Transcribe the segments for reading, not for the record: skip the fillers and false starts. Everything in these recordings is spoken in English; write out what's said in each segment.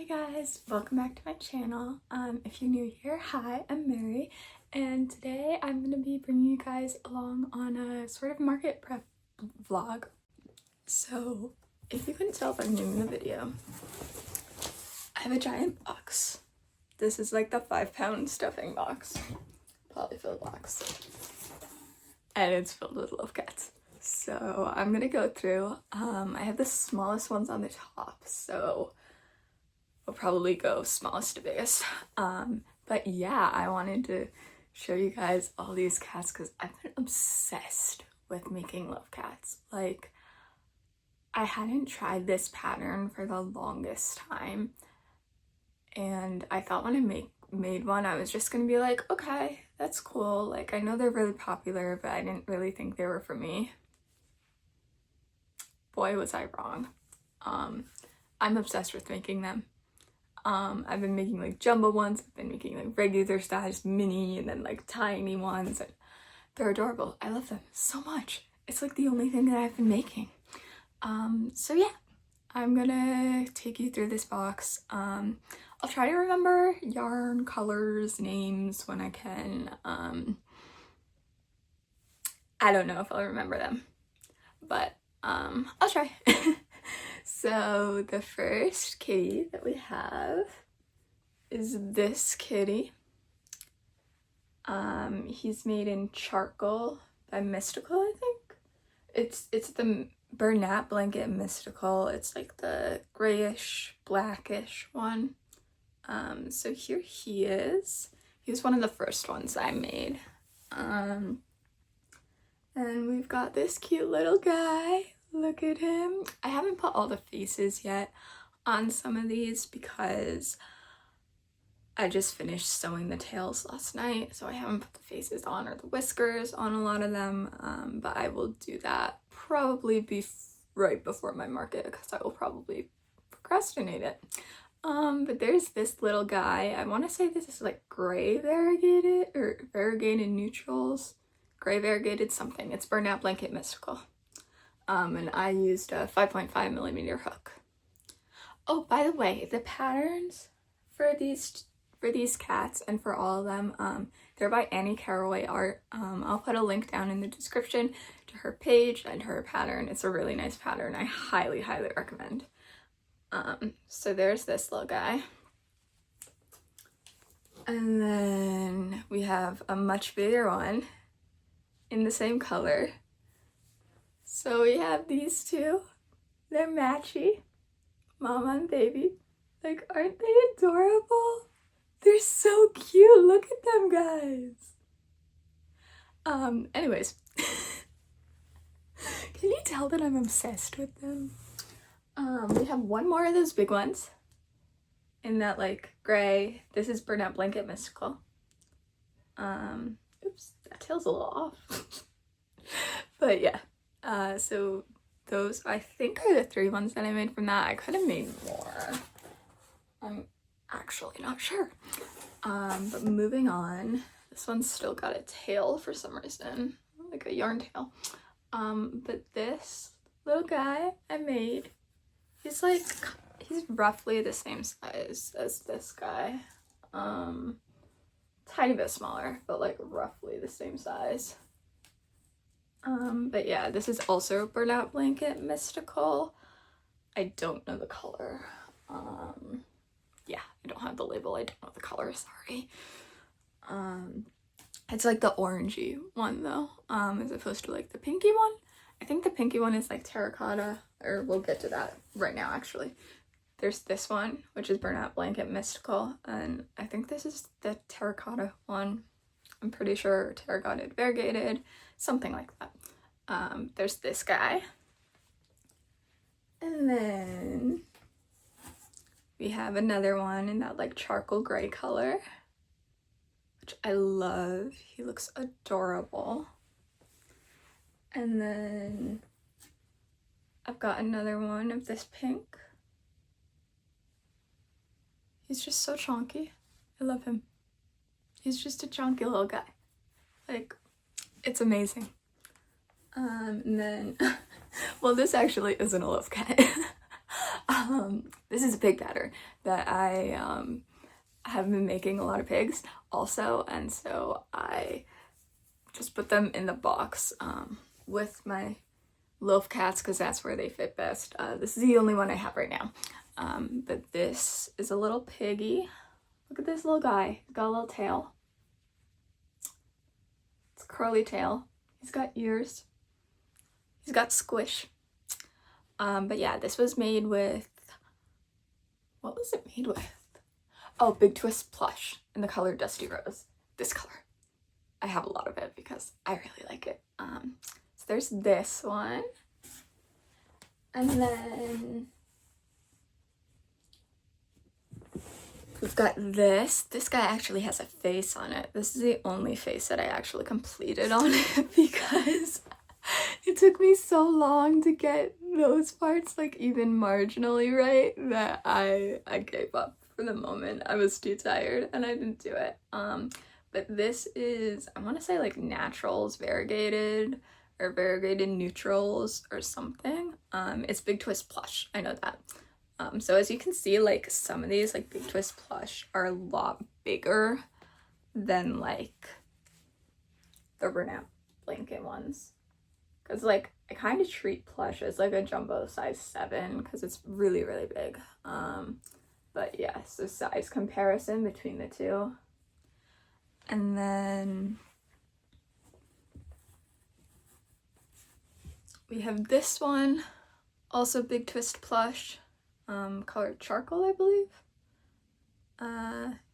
Hey guys, welcome back to my channel. If you're new here, hi, I'm Mary, and today I'm going to be bringing you guys along on a sort of market prep vlog. So, if you couldn't tell by the name of the video, I have a giant box. This is like the 5-pound stuffing box, polyfill box, and it's filled with Loaf cats. So I'm gonna go through, I have the smallest ones on the top, so we'll probably go smallest to biggest. But yeah, I wanted to show you guys all these cats because I've been obsessed with making Loaf cats. Like, I hadn't tried this pattern for the longest time, and I thought when I made one, I was just gonna be like, okay, that's cool. Like, I know they're really popular, but I didn't really think they were for me. Boy, was I wrong. I'm obsessed with making them. I've been making like jumbo ones, I've been making like regular sized mini, and then like tiny ones, and they're adorable. I love them so much. It's like the only thing that I've been making. So yeah, I'm gonna take you through this box. I'll try to remember yarn, colors, names when I can. I don't know if I'll remember them, but I'll try. So the first kitty that we have is this kitty. He's made in charcoal by Mystical, I think. It's the Bernat blanket Mystical. It's like the grayish, blackish one. So here he is. He was one of the first ones I made. And we've got this cute little guy. Look at him. I haven't put all the faces yet on some of these because I just finished sewing the tails last night, so I haven't put the faces on or the whiskers on a lot of them, but I will do that probably right before my market because I will probably procrastinate it. But there's this little guy. I want to say this is like gray variegated or variegated neutrals. Gray variegated something. It's Bernat Blanket Mystical. And I used a 5.5mm hook. Oh, by the way, the patterns for these cats and for all of them, they're by Annie Carroway Art. I'll put a link down in the description to her page and her pattern. It's a really nice pattern. I highly, highly recommend. So there's this little guy. And then we have a much bigger one in the same color. So we have these two. They're matchy. Mama and baby. Like, aren't they adorable? They're so cute. Look at them, guys. Anyways. Can you tell that I'm obsessed with them? We have one more of those big ones. In that, like, gray. This is Bernat Blanket Mystical. Oops, that tail's a little off. But yeah. So those I think are the 3 ones that I made from that. I could have made more. I'm actually not sure. But moving on, this one's still got a tail for some reason, like a yarn tail. But this little guy I made, he's roughly the same size as this guy. Tiny bit smaller, but like roughly the same size. But yeah, this is also Bernat Blanket Mystical. I don't know the color. Yeah, I don't have the label. I don't know the color, sorry. It's like the orangey one though, as opposed to like the pinky one. I think the pinky one is like terracotta, or we'll get to that right now actually. There's this one, which is Bernat Blanket Mystical, and I think this is the terracotta one. I'm pretty sure terracotta variegated, something like that. There's this guy. And then we have another one in that like charcoal gray color, which I love. He looks adorable. And then I've got another one of this pink. He's just so chunky. I love him. He's just a chunky little guy. Like, it's amazing. And then, well, this actually isn't a Loaf cat. This is a pig pattern that I have been making a lot of pigs also, and so I just put them in the box with my Loaf cats because that's where they fit best. This is the only one I have right now, but this is a little piggy. Look at this little guy. He's got a little tail. It's a curly tail. He's got ears. He's got squish. But yeah, this was made with, what was it made with? Oh, Big Twist plush in the color Dusty Rose. This color. I have a lot of it because I really like it. So there's this one. And then we've got this. This guy actually has a face on it. This is the only face that I actually completed on it because it took me so long to get those parts like even marginally right that I gave up for the moment. I was too tired and I didn't do it. But this is, I want to say like naturals variegated or variegated neutrals or something. It's Big Twist plush. I know that. So as you can see, like some of these like Big Twist plush are a lot bigger than like the Bernat blanket ones. Because like I kind of treat plush as like a jumbo size 7 because it's really, really big. But yeah, so size comparison between the two. And then we have this one, also Big Twist plush, colored charcoal, I believe.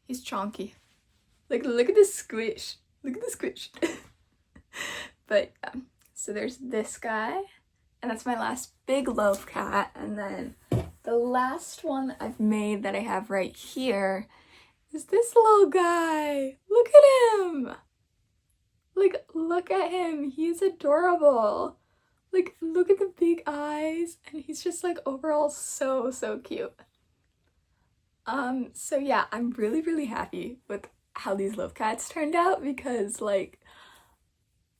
He's chonky. Like, look at this squish. Look at the squish. But yeah, so there's this guy, and that's my last big Loaf cat. And then the last one I've made that I have right here is this little guy. Look at him. Like, look at him. He's adorable. Like, look at the big eyes, and he's just like overall so cute. So yeah, I'm really, really happy with how these Loaf cats turned out because like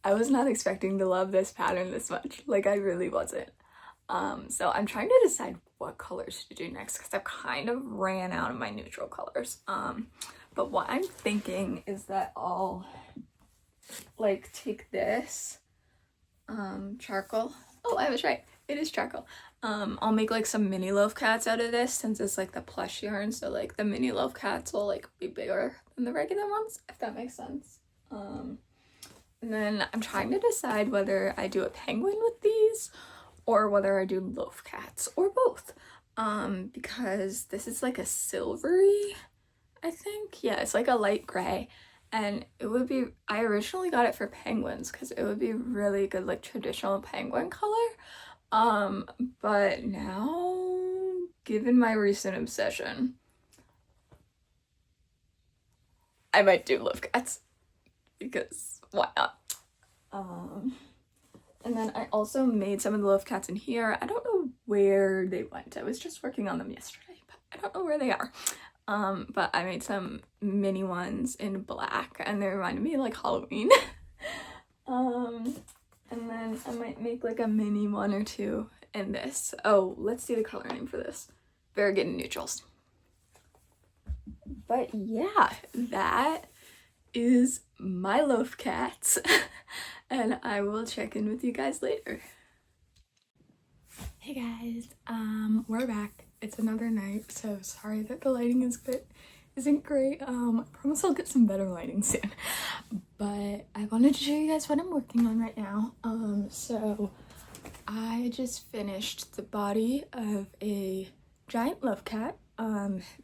I was not expecting to love this pattern this much. Like, I really wasn't. So I'm trying to decide what colors to do next because I've kind of ran out of my neutral colors. But what I'm thinking is that I'll like take this charcoal. Oh, I was right. It is charcoal. I'll make like some mini Loaf cats out of this since it's like the plush yarn. So like the mini Loaf cats will like be bigger than the regular ones, if that makes sense. And then I'm trying to decide whether I do a penguin with these or whether I do Loaf cats or both. Because this is like a silvery, I think. Yeah, it's like a light gray. And it would be, I originally got it for penguins because it would be really good like traditional penguin color. But now, given my recent obsession, I might do Loaf cats because why not? And then I also made some of the Loaf cats in here. I don't know where they went. I was just working on them yesterday, but I don't know where they are. But I made some mini ones in black and they reminded me of like Halloween. And then I might make like a mini one or two in this. Oh, let's see the color name for this. Variegated neutrals. But yeah, that is my Loaf cats. And I will check in with you guys later. Hey guys, we're back. It's another night, so sorry that the lighting isn't great. I promise I'll get some better lighting soon. But I wanted to show you guys what I'm working on right now. So I just finished the body of a giant Loaf cat.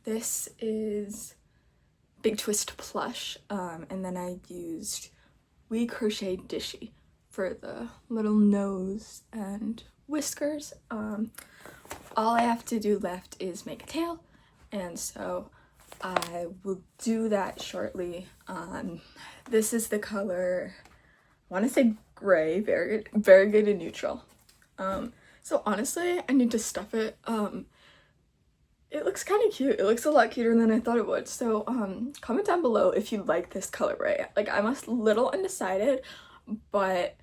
This is Big Twist plush, and then I used WeCrochet Dishy for the little nose and whiskers. All I have to do left is make a tail, and so I will do that shortly. This is the color, I want to say gray, variegated neutral. So honestly, I need to stuff it. It looks kind of cute. It looks a lot cuter than I thought it would. So comment down below if you like this colorway. Like, I'm a little undecided, but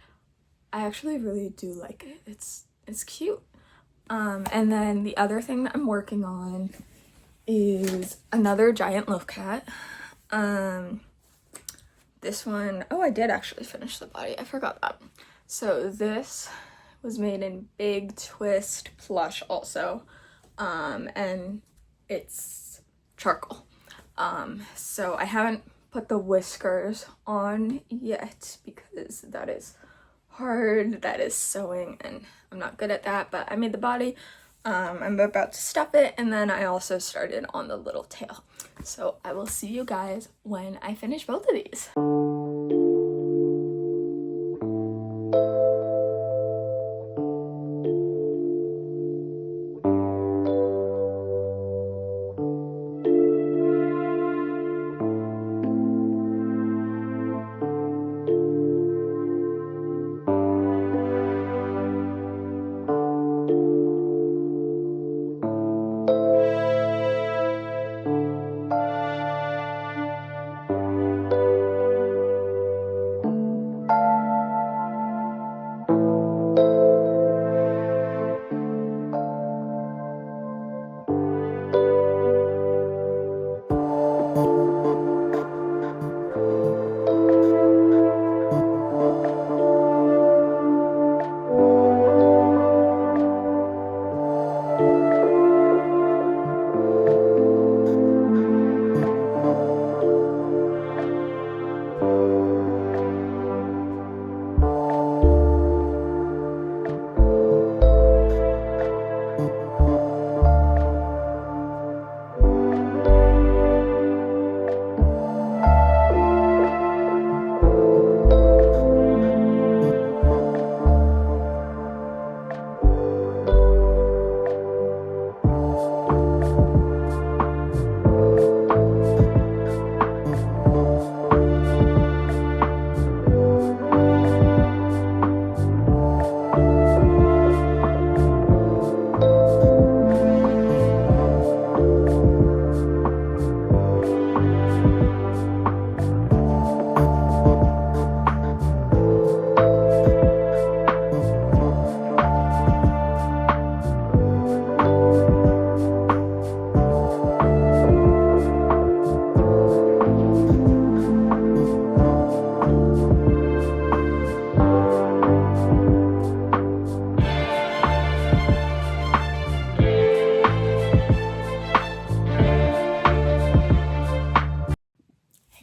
I actually really do like it. It's cute. And then the other thing that I'm working on is another giant loaf cat. This one, oh, I did actually finish the body. I forgot that. So this was made in big twist plush also, and it's charcoal. So I haven't put the whiskers on yet because that is hard, that is sewing, and I'm not good at that, but I made the body. I'm about to stuff it, and then I also started on the little tail. So I will see you guys when I finish both of these.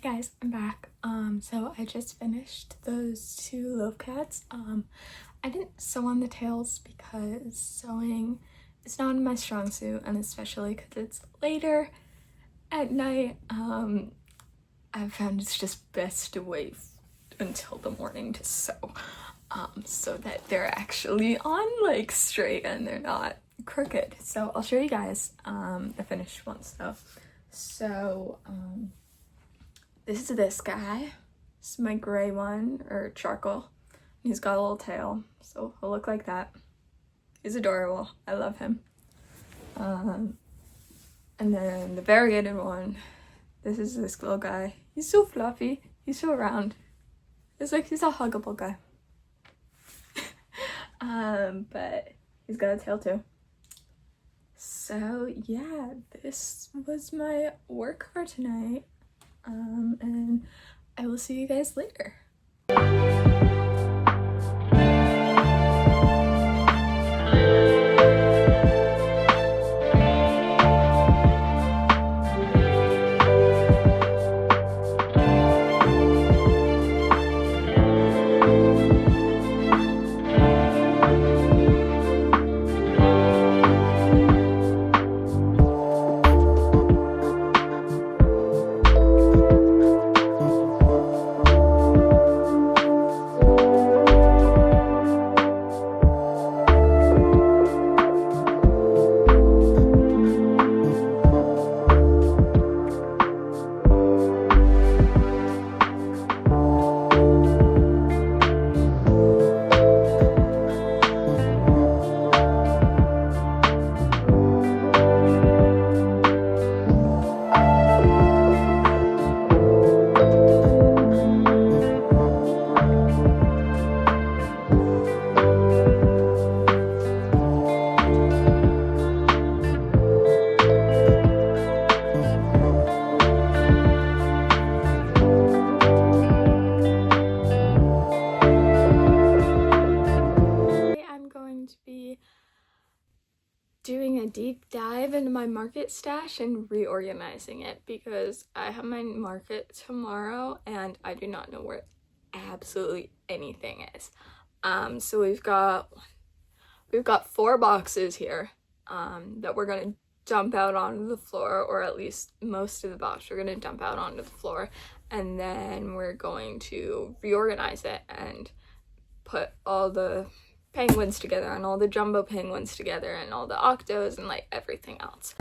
Guys, I'm back. So I just finished those two loaf cats. I didn't sew on the tails because sewing is not my strong suit, and especially because it's later at night, I found it's just best to wait until the morning to sew, so that they're actually on like straight and they're not crooked. So I'll show you guys the finished ones though. So this is this guy. This is my gray one, or charcoal. He's got a little tail, so he'll look like that. He's adorable. I love him. And then the variegated one, this is this little guy. He's so fluffy. He's so round. It's like he's a huggable guy. But he's got a tail too. So yeah, this was my work for tonight. And I will see you guys later. dive into my market stash and reorganizing it because I have my market tomorrow and I do not know where absolutely anything is. So we've got 4 boxes here that we're gonna dump out onto the floor, or at least most of the box we're gonna dump out onto the floor, and then we're going to reorganize it and put all the penguins together and all the jumbo penguins together and all the octos and like everything else.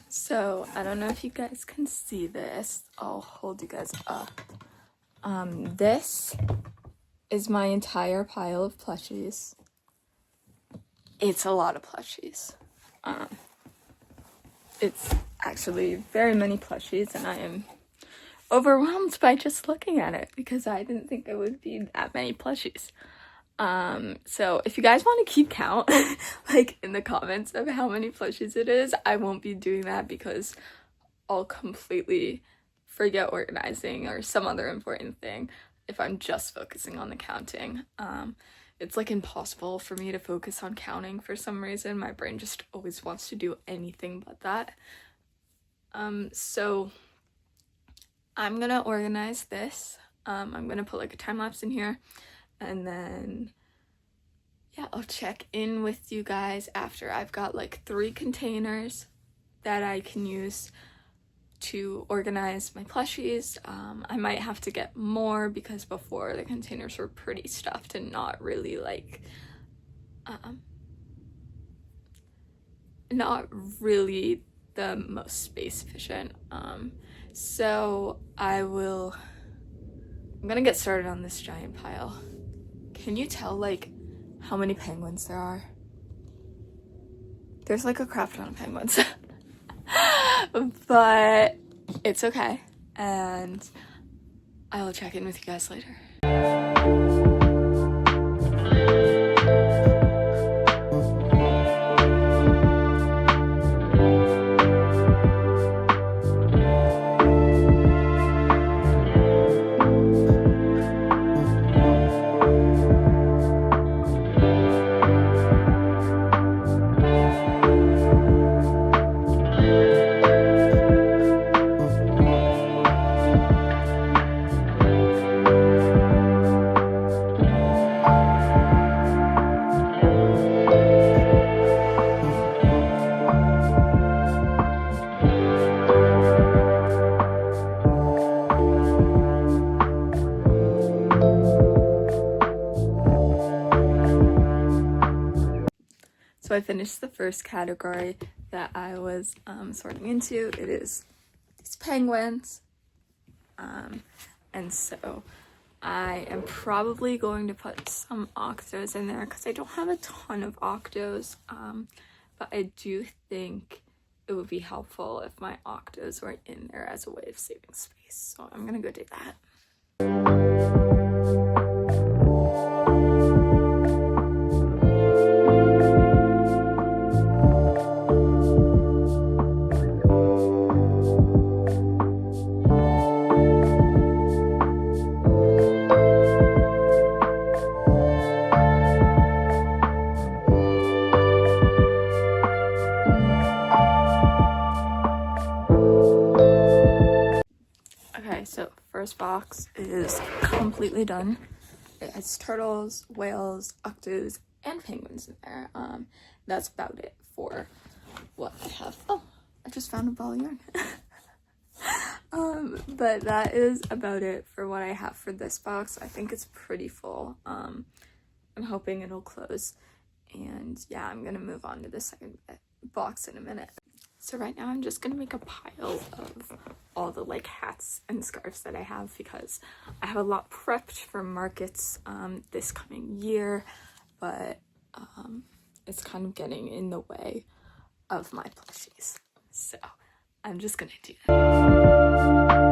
So, I don't know if you guys can see this. I'll hold you guys up. This is my entire pile of plushies. It's a lot of plushies. It's actually very many plushies, and I am overwhelmed by just looking at it because I didn't think it would be that many plushies. So if you guys want to keep count, like in the comments of how many plushies it is, I won't be doing that because I'll completely forget organizing or some other important thing if I'm just focusing on the counting. It's like impossible for me to focus on counting for some reason. My brain just always wants to do anything but that. So I'm gonna organize this. I'm gonna put like a time lapse in here. And then, yeah, I'll check in with you guys after. I've got like 3 containers that I can use to organize my plushies. I might have to get more because before the containers were pretty stuffed and not really like, not really the most space efficient. So I'm gonna get started on this giant pile. Can you tell, like, how many penguins there are? There's, like, a crap ton of penguins. But it's okay. And I will check in with you guys later. So I finished the first category that I was sorting into. It is these penguins. And so I am probably going to put some octos in there because I don't have a ton of octos. But I do think it would be helpful if my octos were in there as a way of saving space. So I'm gonna go do that. So first box is completely done. It has turtles, whales, octos, and penguins in there. That's about it for what I have. Oh, I just found a ball of yarn. But that is about it for what I have for this box. I think it's pretty full. I'm hoping it'll close. And yeah, I'm gonna move on to the second box in a minute. So right now I'm just gonna make a pile of all the like hats and scarves that I have, because I have a lot prepped for markets this coming year, but it's kind of getting in the way of my plushies. So I'm just gonna do that.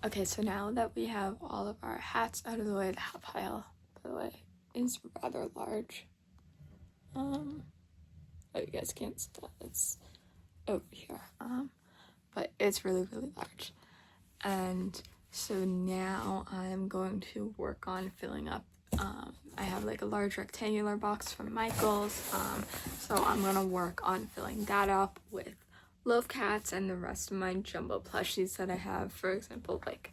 Okay, so now that we have all of our hats out of the way, the hat pile, by the way, is rather large. Oh, you guys can't see that, it's over here. But it's really, really large. And so now I'm going to work on filling up. I have like a large rectangular box from Michael's, so I'm gonna work on filling that up with Loaf cats and the rest of my jumbo plushies that I have. For example, like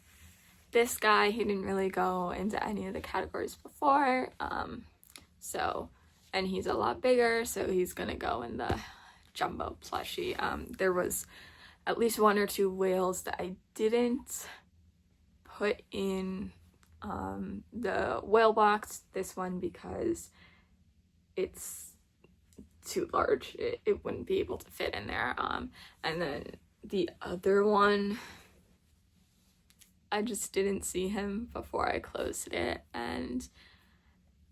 this guy, he didn't really go into any of the categories before, and he's a lot bigger, so he's gonna go in the jumbo plushie. There was at least 1 or 2 whales that I didn't put in the whale box, this one, because it's too large. It wouldn't be able to fit in there. And then the other one, I just didn't see him before I closed it, and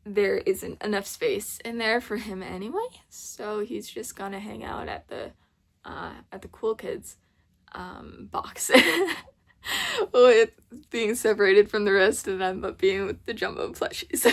there isn't enough space in there for him anyway, so he's just gonna hang out at the Cool Kids box with being separated from the rest of them, but being with the jumbo plushies.